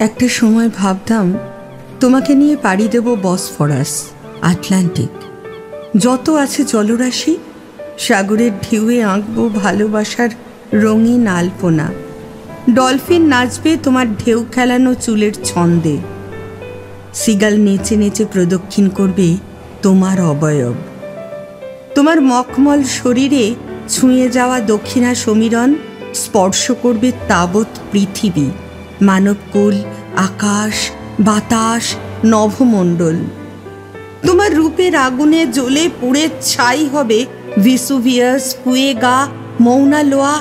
একটা সময় ভাবতাম তোমাকে নিয়ে পাড়ি দেব বসফরাস, আটলান্টিক, যত আছে জলরাশি, সাগরের ঢেউয়ে আঁকবো ভালোবাসার রঙিন আলপনা। ডলফিন নাচবে তোমার ঢেউ খেলানো চুলের ছন্দে, সিগাল নেচে নেচে প্রদক্ষিণ করবে তোমার অবয়ব। তোমার মখমল শরীরে ছুঁয়ে যাওয়া দক্ষিণা সমীরণ স্পর্শ করবে তাবৎ পৃথিবী, মানবকুল, আকাশ, বাতাস, নভমণ্ডল। তোমার রূপের আগুনে জ্বলে পুড়ে ছাই হবে ভিসুভিয়াস, ফুয়েগা, মৌনা লোয়া,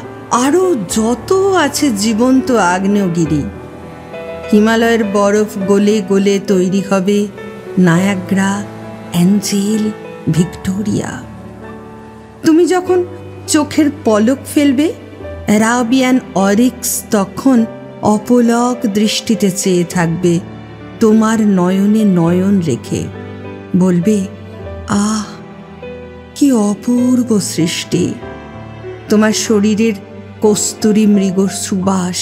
আরও যত আছে জীবন্ত আগ্নেয়গিরি। হিমালয়ের বরফ গলে গলে তৈরি হবে নায়াগ্রা, অ্যাঞ্জেল, ভিক্টোরিয়া। তুমি যখন চোখের পলক ফেলবে, অ্যারাবিয়ান অরিক্স তখন অপলক দৃষ্টিতে চেয়ে থাকবে তোমার নয়নে নয়ন রেখে, বলবে, আহ কি অপূর্ব সৃষ্টি। তোমার শরীরের কস্তুরী মৃগ সুবাস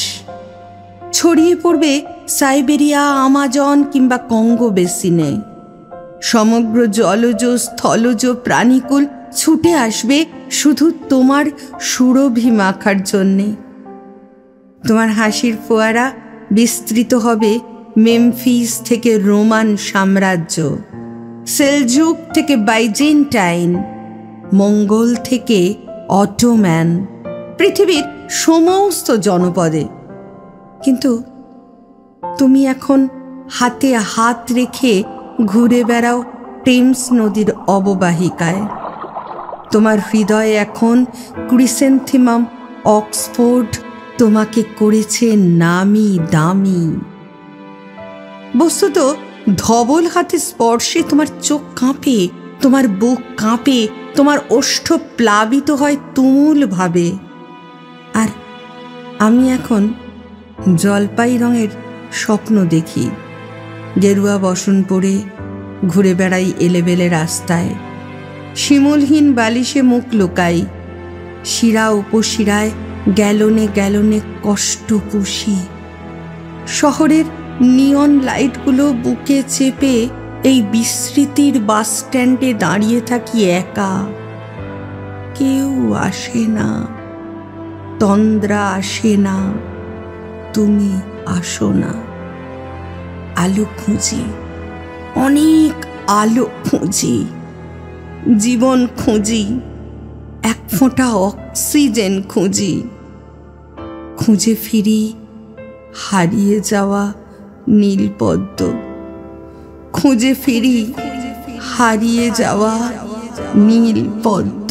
ছড়িয়ে পড়বে সাইবেরিয়া, আমাজন কিংবা কঙ্গো বেসিনে। সমগ্র জলজ স্থলজ প্রাণীকুল ছুটে আসবে শুধু তোমার সুরভি মাখার জন্যে। তোমার হাসির ফোয়ারা বিস্তৃত হবে মেমফিস থেকে রোমান সাম্রাজ্য, সেলজুক থেকে বাইজেন্টাইন, মঙ্গল থেকে অটোম্যান, পৃথিবীর সমস্ত জনপদে। কিন্তু তুমি এখন হাতে হাত রেখে ঘুরে বেড়াও টেমস নদীর অববাহিকায়। তোমার হৃদয়ে এখন ক্রিসেন্থেমাম অক্সফোর্ড তোমাকে করেছে নামি দামি। বস্তুত ধবল হাতে স্পর্শে তোমার চোখ কাঁপে, তোমার বুক কাঁপে, তোমার ওষ্ঠ প্লাবিত হয় তুমুল ভাবে। আর আমি এখন জলপাই রঙের স্বপ্ন দেখি, গেরুয়া বসন পরে ঘুরে বেড়াই এলেবেলে রাস্তায়, শিমুলহীন বালিশে মুখ লুকাই, শিরা উপশিরায় গ্যালনে গ্যালনে কষ্ট পুষি। শহরের নিয়ন লাইটগুলো বুকে চেপে এই বিস্মৃতির বাস স্ট্যান্ডে দাঁড়িয়ে থাকি একা। কেউ আসে না, তন্দ্রা আসে না, তুমি আসো না। আলো খুঁজি, অনেক আলো খুঁজি, জীবন খুঁজি, এক ফোঁটা অক্সিজেন খুঁজি। খুঁজে ফিরি হারিয়ে যাওয়া নীলপদ্ম, খুঁজে ফিরি হারিয়ে যাওয়া নীলপদ্ম।